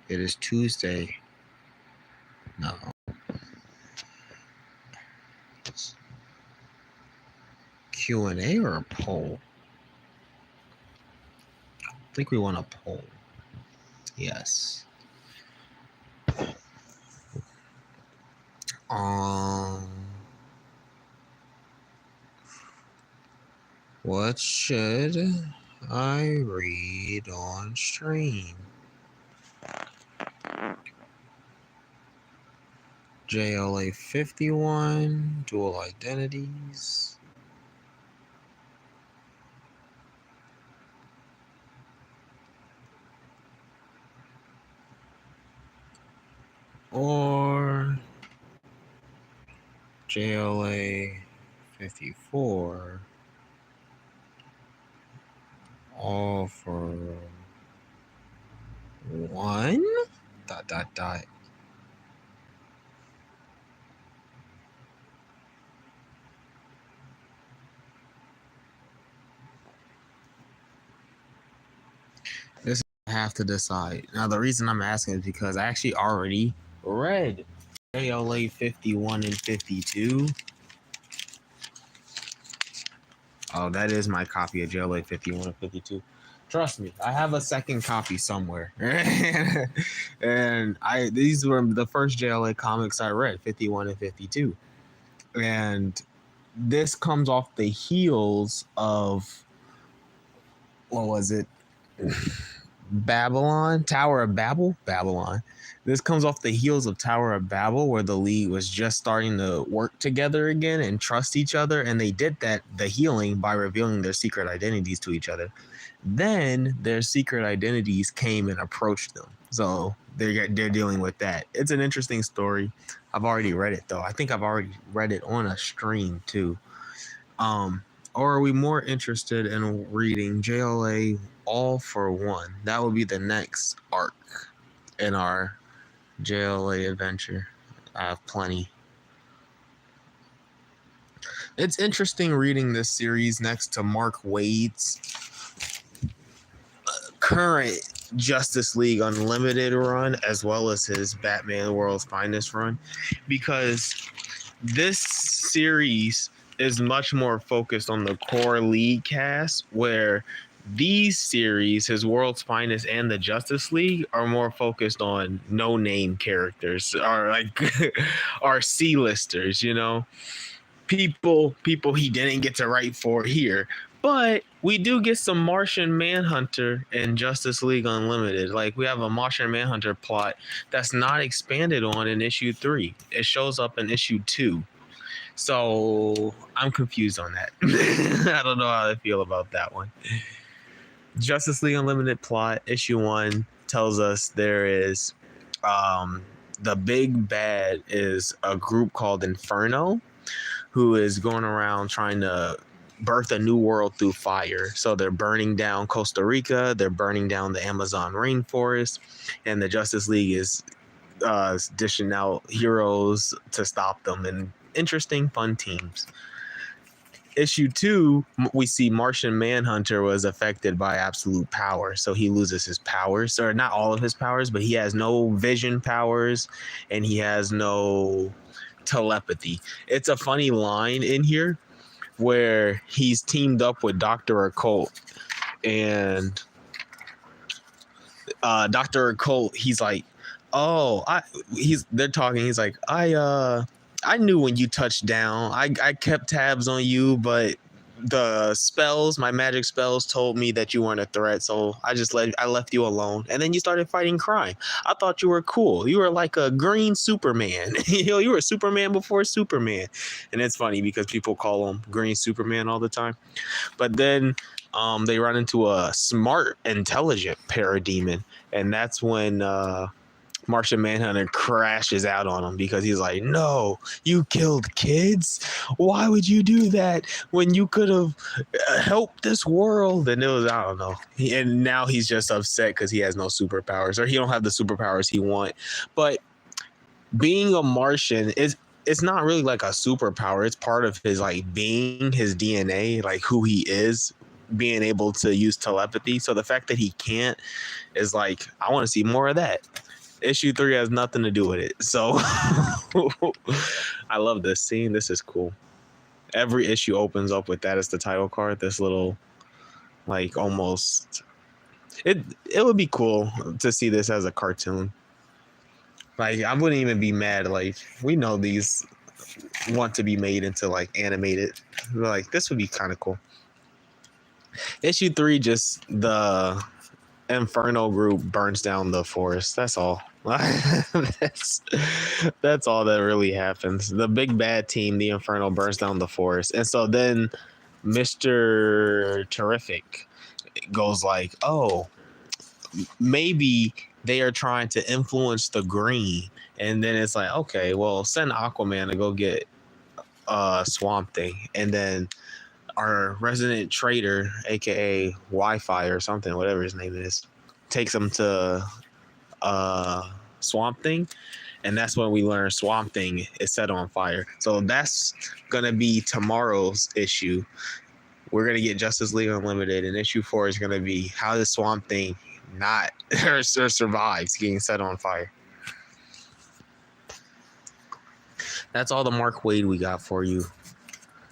It is Tuesday. No. Q&A or a poll? I think we want a poll. Yes. What should I read on stream? JLA 51, dual identities. Or JLA 54, all for one? ... This I have to decide. Now, the reason I'm asking is because I actually already read JLA 51 and 52. Oh, that is my copy of JLA 51 and 52. Trust me, I have a second copy somewhere. And these were the first JLA comics I read, 51 and 52. And this comes off the heels of, what was it? Babylon, Tower of Babylon. This comes off the heels of Tower of Babel, where the League was just starting to work together again and trust each other, and they did that, the healing, by revealing their secret identities to each other. Then their secret identities came and approached them, so they're dealing with that. It's an interesting story. I've already read it though. I think I've already read it on a stream too. Or are we more interested in reading JLA All for One? That will be the next arc in our JLA adventure. I have plenty. It's interesting reading this series next to Mark Waid's current Justice League Unlimited run, as well as his Batman World's Finest run, because this series is much more focused on the core League cast, where these series, his World's Finest and the Justice League, are more focused on no-name characters, or like are C-listers, you know, people he didn't get to write for here. But we do get some Martian Manhunter in Justice League Unlimited. Like, we have a Martian Manhunter plot that's not expanded on in issue 3. It shows up in issue 2. So I'm confused on that. I don't know how I feel about that one. Justice League Unlimited plot, issue 1 tells us there is the big bad is a group called Inferno, who is going around trying to birth a new world through fire. So they're burning down Costa Rica, they're burning down the Amazon rainforest, and the Justice League is dishing out heroes to stop them, and interesting, fun teams. Issue 2, we see Martian Manhunter was affected by absolute power, so he loses his powers, or not all of his powers, but he has no vision powers, and he has no telepathy. It's a funny line in here where he's teamed up with Dr. Occult, and Dr. Occult, he's like, they're talking, he's like, I knew when you touched down. I kept tabs on you, but the spells, my magic spells, told me that you weren't a threat, so I left you alone. And then you started fighting crime. I thought you were cool. You were like a green Superman. You were Superman before Superman. And it's funny because people call him Green Superman all the time. But then they run into a smart, intelligent parademon, and that's when Martian Manhunter crashes out on him, because he's like, no, you killed kids? Why would you do that when you could have helped this world? And it was, I don't know. And now he's just upset because he has no superpowers, or he don't have the superpowers he want. But being a Martian it's not really like a superpower. It's part of his like being, his DNA, like who he is, being able to use telepathy. So the fact that he can't is like, I want to see more of that. Issue 3 has nothing to do with it. So I love this scene. This is cool. Every issue opens up with that as the title card. This little, like, almost it would be cool to see this as a cartoon. Like, I wouldn't even be mad. Like, we know these want to be made into like animated. Like, this would be kind of cool. Issue 3, just the Inferno group burns down the forest. That's all. that's all that really happens. The big bad team, the Inferno, burns down the forest, and so then Mr. Terrific goes like, "Oh, maybe they are trying to influence the green." And then it's like, okay, well, send Aquaman to go get Swamp Thing, and then our resident trader, aka Wi-Fi or something, whatever his name is, takes him to Swamp Thing, and that's when we learn Swamp Thing is set on fire. So that's gonna be tomorrow's issue. We're gonna get Justice League Unlimited, and issue 4 is gonna be how does Swamp Thing not or survives getting set on fire. That's all the Mark Waid we got for you.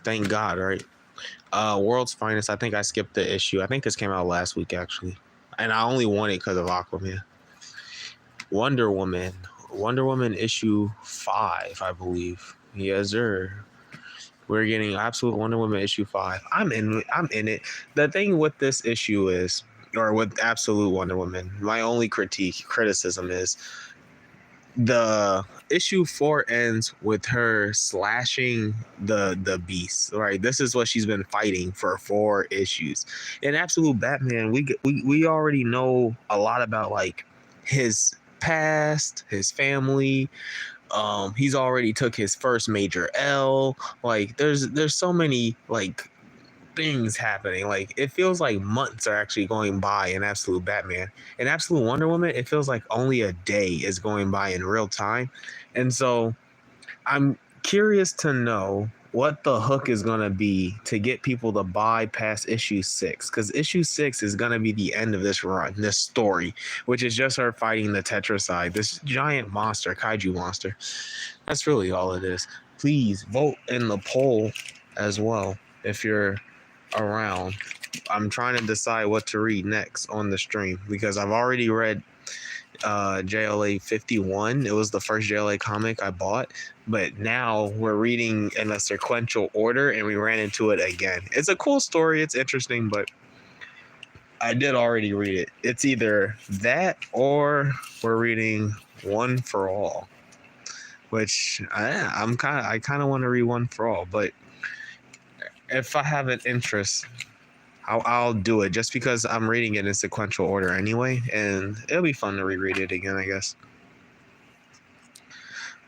Thank God, right? World's Finest. I think I skipped the issue. I think this came out last week actually, and I only won it because of Aquaman. Wonder Woman issue 5, I believe. Yes, sir. We're getting Absolute Wonder Woman issue 5. I'm in it. The thing with this issue is, or with Absolute Wonder Woman, my only criticism is the issue 4 ends with her slashing the beast. Right, this is what she's been fighting for 4 issues. In Absolute Batman, we already know a lot about like his past, his family. He's already took his first major L. Like, there's so many like things happening. Like, it feels like months are actually going by in Absolute Batman. In Absolute Wonder Woman, it feels like only a day is going by in real time. And so I'm curious to know what the hook is going to be to get people to buy past issue 6, because issue 6 is going to be the end of this run, this story, which is just her fighting the Tetracide, this giant monster, kaiju monster. That's really all it is. Please vote in the poll as well if you're around. I'm trying to decide what to read next on the stream, because I've already read JLA 51. It was the first JLA comic I bought, but now we're reading in a sequential order, and we ran into it again. It's a cool story, it's interesting, but I did already read it. It's either that or we're reading One for All, which I kind of want to read One for All, but if I have an interest, I'll do it, just because I'm reading it in sequential order anyway, and it'll be fun to reread it again, I guess.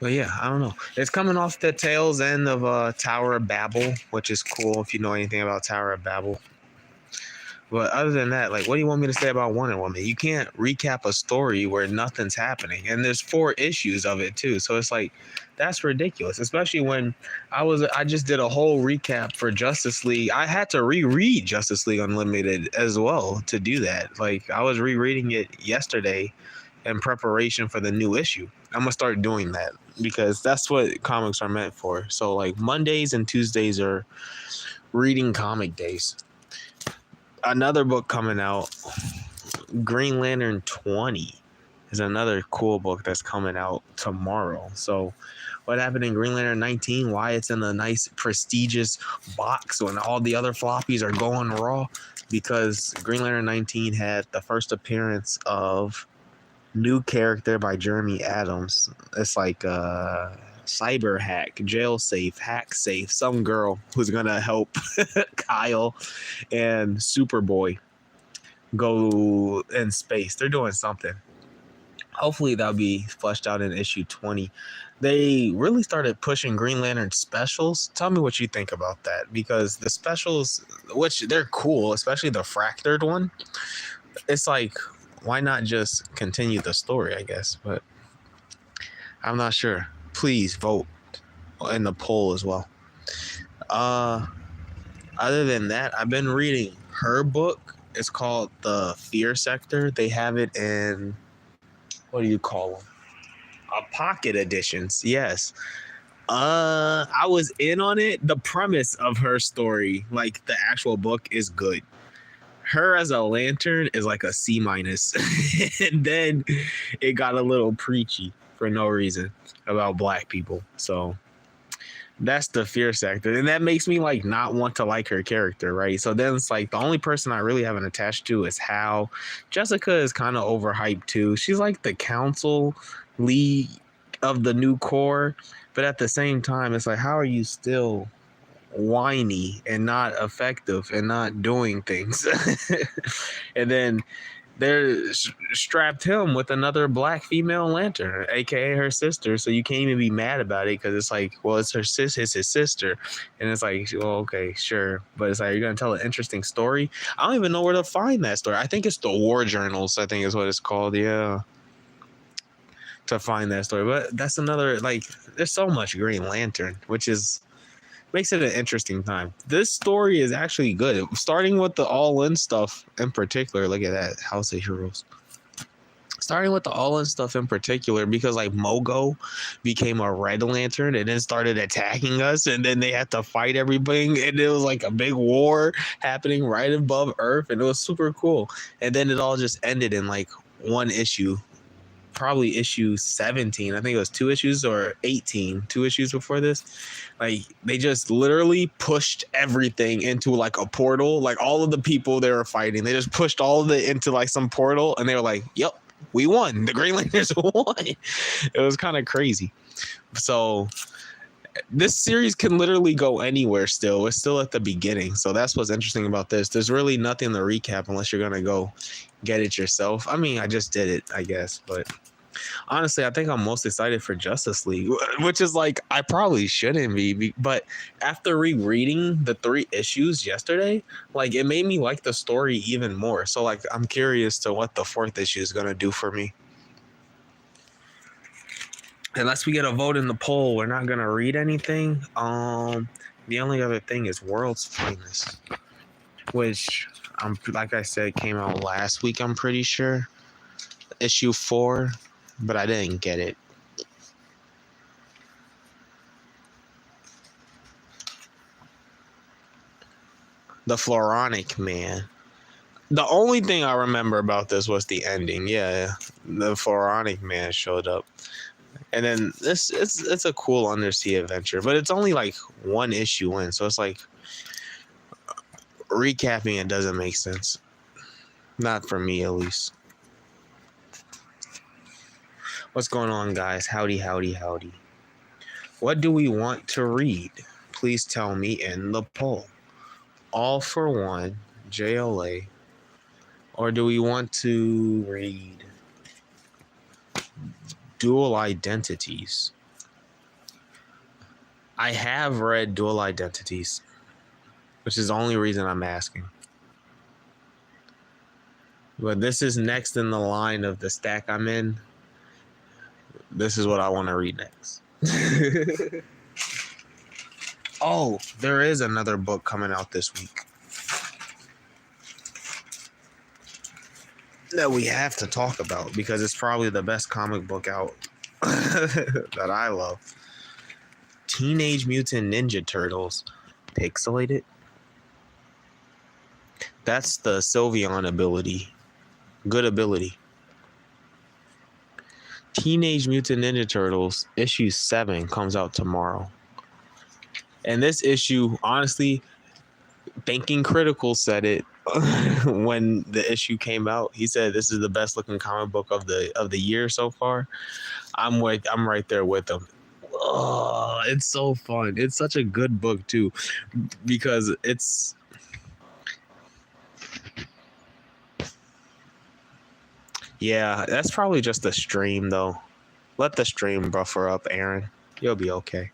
But yeah, I don't know. It's coming off the tails end of Tower of Babel, which is cool if you know anything about Tower of Babel. But other than that, like, what do you want me to say about Wonder Woman? You can't recap a story where nothing's happening, and there's 4 issues of it too. So it's like, that's ridiculous. Especially when I just did a whole recap for Justice League. I had to reread Justice League Unlimited as well to do that. Like, I was rereading it yesterday in preparation for the new issue. I'm gonna start doing that because that's what comics are meant for. So like Mondays and Tuesdays are reading comic days. Another book coming out, Green Lantern 20, is another cool book that's coming out tomorrow. So what happened in Green Lantern 19, why it's in a nice prestigious box when all the other floppies are going raw, because Green Lantern 19 had the first appearance of new character by Jeremy Adams. It's like cyber hack, jail safe, hack safe, some girl who's gonna help Kyle and Superboy go in space. They're doing something. Hopefully that'll be fleshed out in issue 20. They really started pushing Green Lantern specials. Tell me what you think about that, because the specials, which they're cool, especially the fractured one, it's like, why not just continue the story, I guess? But I'm not sure. Please vote in the poll as well. Other than that, I've been reading her book. It's called The Fear Sector. They have it in what do you call them? Pocket editions. Yes. I was in on it. The premise of her story, like the actual book, is good. Her as a lantern is like a C minus. And then it got a little preachy for no reason about black people. So that's the fear factor. And that makes me like not want to like her character, right? So then it's like the only person I really haven't attached to is Hal. Jessica is kind of overhyped too. She's like the council lead of the new core, but at the same time, it's like, how are you still whiny and not effective and not doing things? And then they're strapped him with another black female lantern, aka her sister. So you can't even be mad about it because it's like, well, it's it's his sister, and it's like, well, okay, sure, but it's like, you're gonna tell an interesting story. I don't even know where to find that story. I think it's the War Journals. I think is what it's called. Yeah, to find that story. But that's another, like, there's so much Green Lantern, which is makes it an interesting time. This story is actually good, starting with the all-in stuff in particular. Look at that, House of Heroes. Starting with the all-in stuff in particular, because like Mogo became a Red Lantern and then started attacking us, and then they had to fight everything, and it was like a big war happening right above Earth, and it was super cool. And then it all just ended in like one issue, probably issue 17. I think it was 2 issues or 18, 2 issues before this. Like, they just literally pushed everything into like a portal. Like, all of the people they were fighting, they just pushed all of it into like some portal, and they were like, yep, we won. The Green Lanterns won. It was kind of crazy. So this series can literally go anywhere still. It's still at the beginning. So that's what's interesting about this. There's really nothing to recap unless you're going to go get it yourself. I mean, I just did it, I guess. But honestly, I think I'm most excited for Justice League, which is like, I probably shouldn't be. But after rereading the 3 issues yesterday, like, it made me like the story even more. So like, I'm curious to what the 4th issue is going to do for me. Unless we get a vote in the poll, we're not gonna read anything. The only other thing is World's Finest, which, like I said, came out last week. I'm pretty sure, issue 4, but I didn't get it. The Floronic Man. The only thing I remember about this was the ending. Yeah, the Floronic Man showed up. And then it's a cool undersea adventure, but it's only like 1 issue in, so it's like recapping it doesn't make sense. Not for me, at least. What's going on, guys? Howdy, howdy, howdy. What do we want to read? Please tell me in the poll. All for One, JLA, or do we want to read Dual Identities? I have read Dual Identities, which is the only reason I'm asking. But this is next in the line of the stack I'm in. This is what I want to read next. Oh, there is another book coming out this week that we have to talk about because it's probably the best comic book out that I love. Teenage Mutant Ninja Turtles pixelated. That's the Sylveon ability. Good ability. Teenage Mutant Ninja Turtles issue 7 comes out tomorrow. And this issue, honestly, Thinking Critical said it when the issue came out. He said this is the best looking comic book of the year so far. I'm right there with him. Oh, it's so fun. It's such a good book too, because it's yeah, that's probably just the stream though. Let the stream buffer up, Aaron. You'll be okay.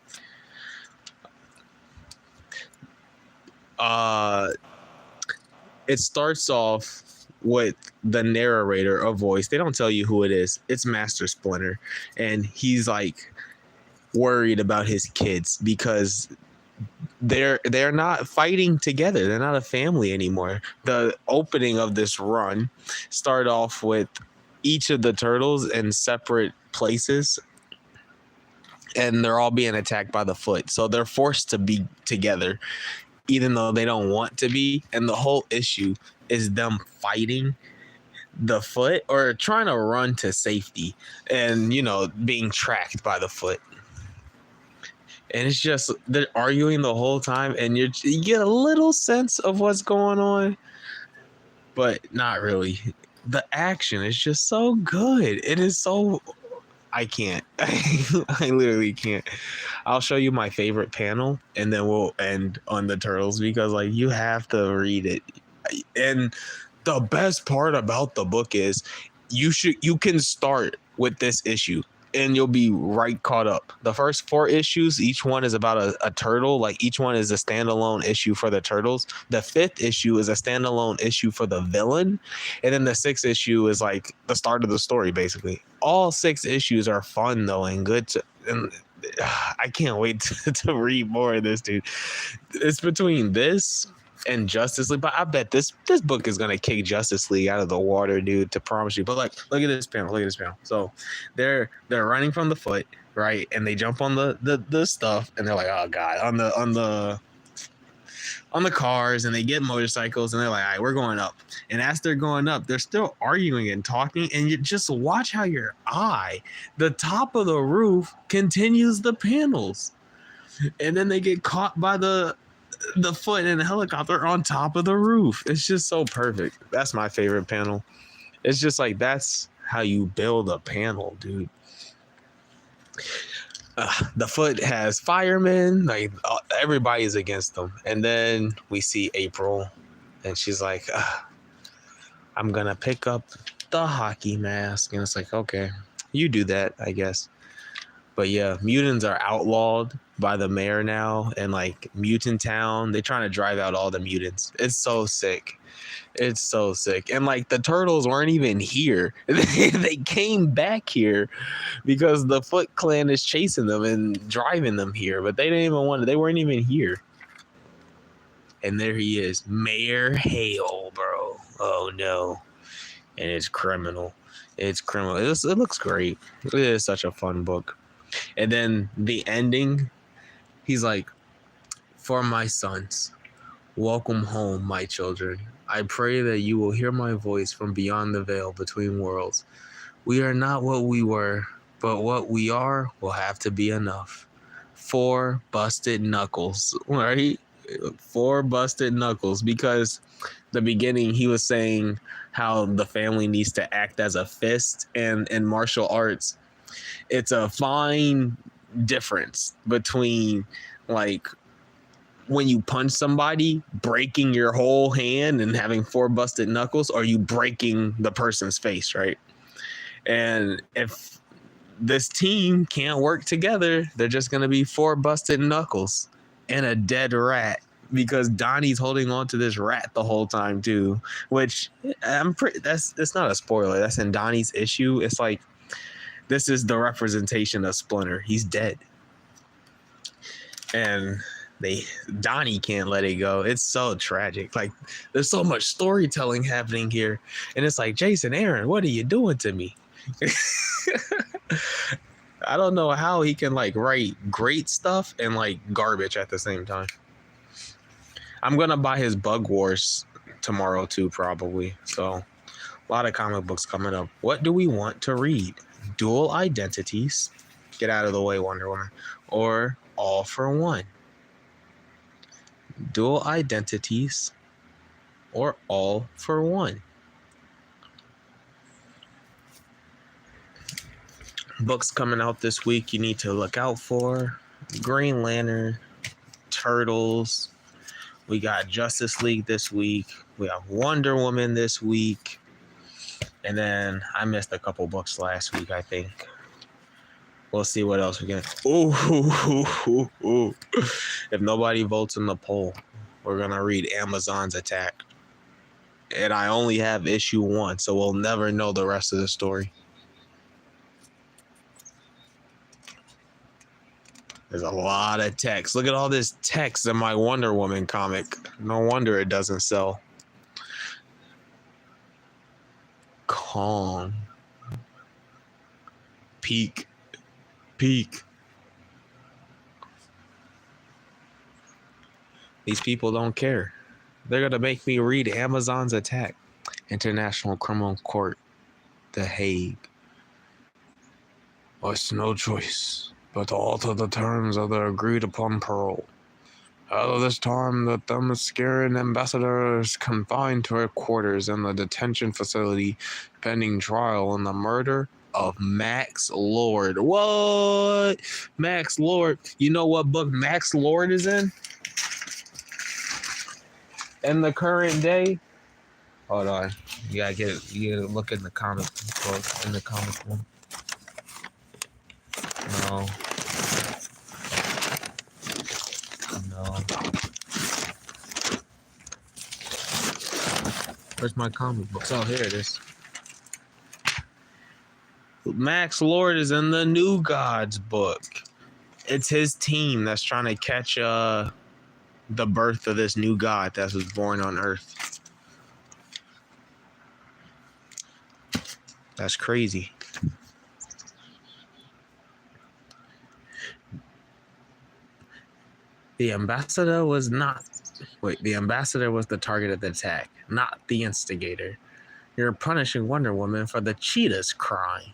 It starts off with the narrator, a voice. They don't tell you who it is. It's Master Splinter, and he's like worried about his kids because they're not fighting together. They're not a family anymore. The opening of this run started off with each of the turtles in separate places, and they're all being attacked by the foot. So they're forced to be together, even though they don't want to be. And the whole issue is them fighting the foot or trying to run to safety and, you know, being tracked by the foot. And it's just, they're arguing the whole time, and you get a little sense of what's going on, but not really. The action is just so good. It is so, I can't. I literally can't. I'll show you my favorite panel, and then we'll end on the turtles, because like you have to read it. And the best part about the book is you can start with this issue and you'll be right caught up. The first 4 issues, each one is about a turtle. Like each one is a standalone issue for the turtles. The 5th issue is a standalone issue for the villain. And then the 6th issue is like the start of the story, basically. All 6 issues are fun though and good and I can't wait to read more of this, dude. It's between this and Justice League, but I bet this book is gonna kick Justice League out of the water, dude, to promise you. But like, look at this panel. So they're running from the foot, right? And they jump on the stuff, and they're like, oh god, on the cars, and they get motorcycles, and they're like, all right, we're going up. And as they're going up, they're still arguing and talking, and you just watch how your eye, the top of the roof, continues the panels, and then they get caught by the foot in a helicopter on top of the roof. It's just so perfect. That's my favorite panel. It's just like, that's how you build a panel, dude. The foot has firemen, like everybody's against them. And then we see April, and she's like, I'm gonna pick up the hockey mask. And it's like, okay, you do that, I guess. But yeah, mutants are outlawed by the mayor now, and like Mutant Town, they're trying to drive out all the mutants. It's so sick. It's so sick. And like the turtles weren't even here. They came back here because the Foot Clan is chasing them and driving them here, but they didn't even want to, they weren't even here. And there he is, Mayor Hale, bro. Oh no. And it's criminal. It looks great. It is such a fun book. And then the ending, he's like, for my sons, welcome home, my children. I pray that you will hear my voice from beyond the veil between worlds. We are not what we were, but what we are will have to be enough. 4 busted knuckles, right? 4 busted knuckles, because the beginning he was saying how the family needs to act as a fist, and in martial arts, it's a fine difference between like when you punch somebody, breaking your whole hand and having 4 busted knuckles, or you breaking the person's face, right? And if this team can't work together, they're just going to be 4 busted knuckles and a dead rat, because Donnie's holding on to this rat the whole time too, which it's not a spoiler. That's in Donnie's issue. It's like, this is the representation of Splinter. He's dead. And Donnie can't let it go. It's so tragic. Like, there's so much storytelling happening here. And it's like, Jason Aaron, what are you doing to me? I don't know how he can like write great stuff and like garbage at the same time. I'm going to buy his Bug Wars tomorrow too, probably. So a lot of comic books coming up. What do we want to read? Dual Identities, get out of the way, Wonder Woman, or All for One? Dual Identities or All for One? Books coming out this week you need to look out for: Green Lantern, Turtles. We got Justice League this week. We have Wonder Woman this week. And then I missed a couple books last week, I think. We'll see what else we get. Ooh. If nobody votes in the poll, we're going to read Amazon's Attack. And I only have issue 1, so we'll never know the rest of the story. There's a lot of text. Look at all this text in my Wonder Woman comic. No wonder it doesn't sell. Kong. Peak. These people don't care. They're gonna make me read Amazon's attack. International Criminal Court, The Hague. It's no choice but to alter the terms of the agreed upon parole. Out of this time, the Themysciran ambassador is confined to her quarters in the detention facility pending trial in the murder of Max Lord. What? Max Lord. You know what book Max Lord is in? In the current day? Hold on. You gotta look in the comic book. In the comic book. No. Where's my comic books? Oh, here it is. Max Lord is in the New Gods book. It's his team that's trying to catch the birth of this new god that was born on Earth. That's crazy. The ambassador was the target of the attack, not the instigator. You're punishing Wonder Woman for the cheetah's crime.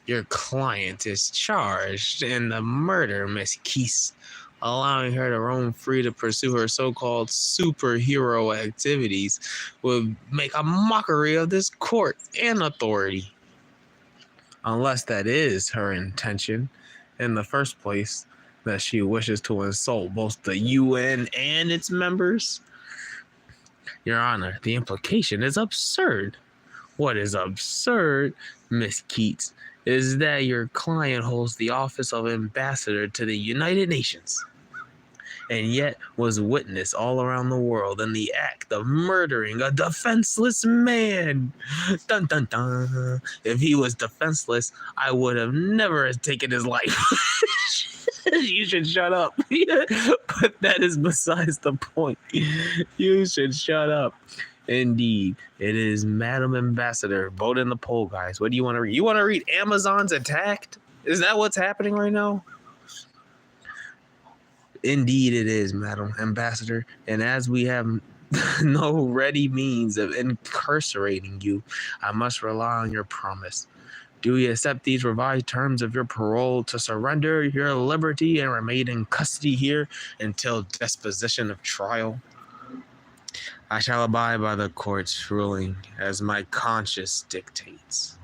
Your client is charged in the murder, Miss Keese, allowing her to roam free to pursue her so-called superhero activities would make a mockery of this court and authority. Unless that is her intention in the first place, that she wishes to insult both the UN and its members. Your Honor, the implication is absurd. What is absurd, Miss Keats, is that your client holds the office of ambassador to the United Nations, and yet was witness all around the world in the act of murdering a defenseless man. Dun dun dun. If he was defenseless, I would have never taken his life. You should shut up. But that is besides the point. You should shut up. Indeed, it is Madam Ambassador. Vote in the poll, guys. What do you want to read? You want to read Amazon's Attacked? Is that what's happening right now? Indeed, it is, Madam Ambassador. And as we have no ready means of incarcerating you, I must rely on your promise. Do you accept these revised terms of your parole to surrender your liberty and remain in custody here until disposition of trial? I shall abide by the court's ruling as my conscience dictates.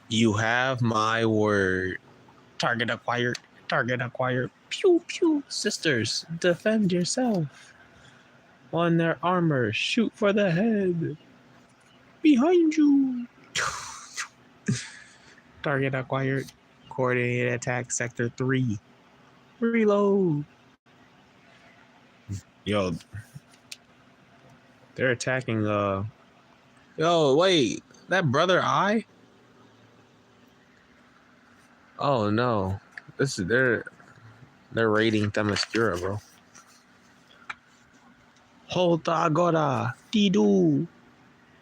You have my word. Target acquired. Target acquired. Pew, pew. Sisters, defend yourself. On their armor, shoot for the head. Behind you. Target acquired. Coordinated attack sector 3. Reload. Yo. They're attacking Yo, wait. That brother I? Oh no. They're raiding Themyscira, bro. Hold the agora. Didu.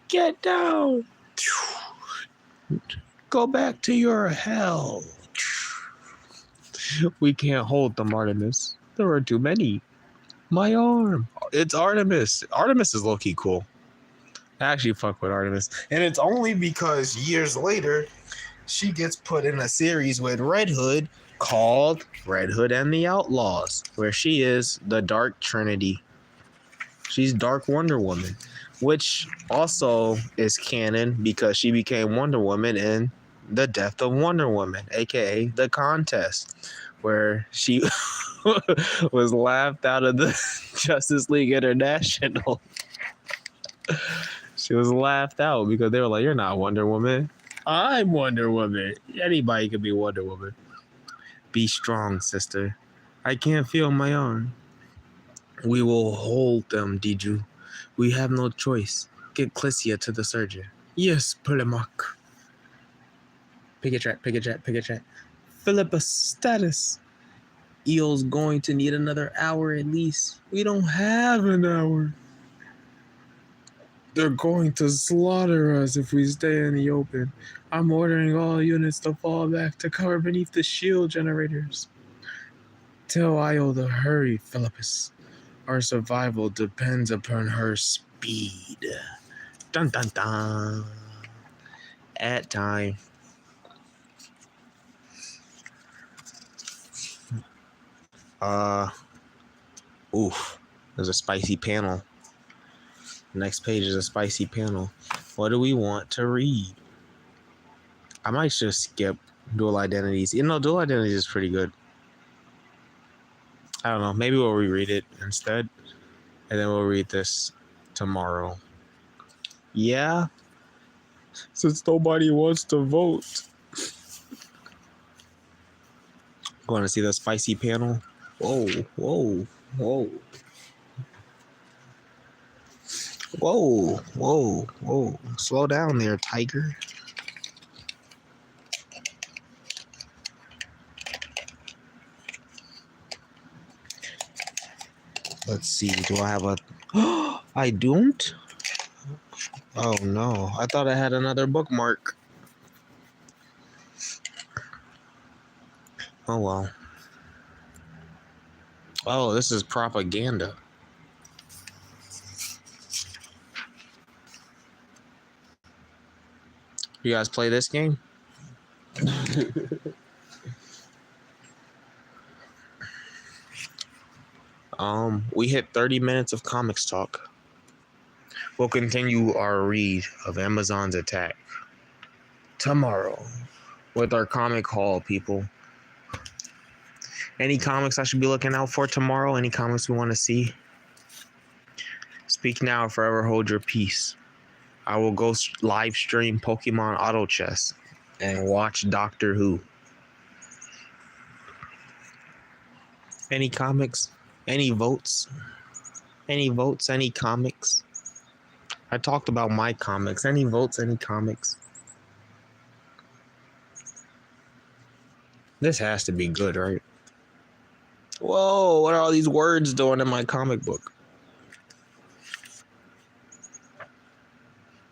Get down. Go back to your hell. We can't hold them, Artemis. There are too many. My arm. It's Artemis. Artemis is low-key cool. I actually fuck with Artemis. And it's only because years later, she gets put in a series with Red Hood called Red Hood and the Outlaws, where she is the Dark Trinity. She's Dark Wonder Woman, which also is canon because she became Wonder Woman in The Death of Wonder Woman, aka The Contest, where she was laughed out of the Justice League International. She was laughed out because they were like, "You're not Wonder Woman. I'm Wonder Woman. Anybody can be Wonder Woman. Be strong, sister. I can't feel my arm. We will hold them, Diju. We have no choice. Get Clissia to the surgeon." Yes, Polemarch. Pick a track. Philippus status. Eel's going to need another hour at least. We don't have an hour. They're going to slaughter us if we stay in the open. I'm ordering all units to fall back to cover beneath the shield generators. Tell Io to hurry, Philippus. Our survival depends upon her speed. Dun dun dun. At time. Oof. There's a spicy panel. Next page is a spicy panel. What do we want to read? I might just skip dual identities. You know, dual identities is pretty good. I don't know. Maybe we'll reread it instead. And then we'll read this tomorrow. Yeah. Since nobody wants to vote. Going to see the spicy panel. Whoa, whoa, whoa. Whoa, whoa, whoa. Slow down there, tiger. Let's see. Do I have a... I don't? Oh, no. I thought I had another bookmark. Oh, well. Oh, this is propaganda. You guys play this game? We hit 30 minutes of comics talk. We'll continue our read of Amazon's Attack tomorrow with our comic haul, people. Any comics I should be looking out for tomorrow? Any comics we want to see? Speak now, forever hold your peace. I will go live stream Pokemon Auto Chess and watch Doctor Who. Any comics? Any votes? Any votes? Any comics? I talked about my comics. Any votes? Any comics? This has to be good, right? Whoa, what are all these words doing in my comic book?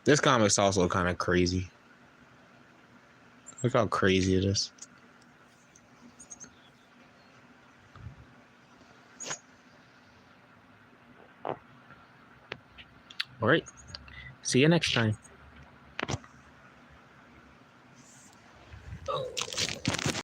This comic's also kind of crazy. Look how crazy it is. All right. See you next time.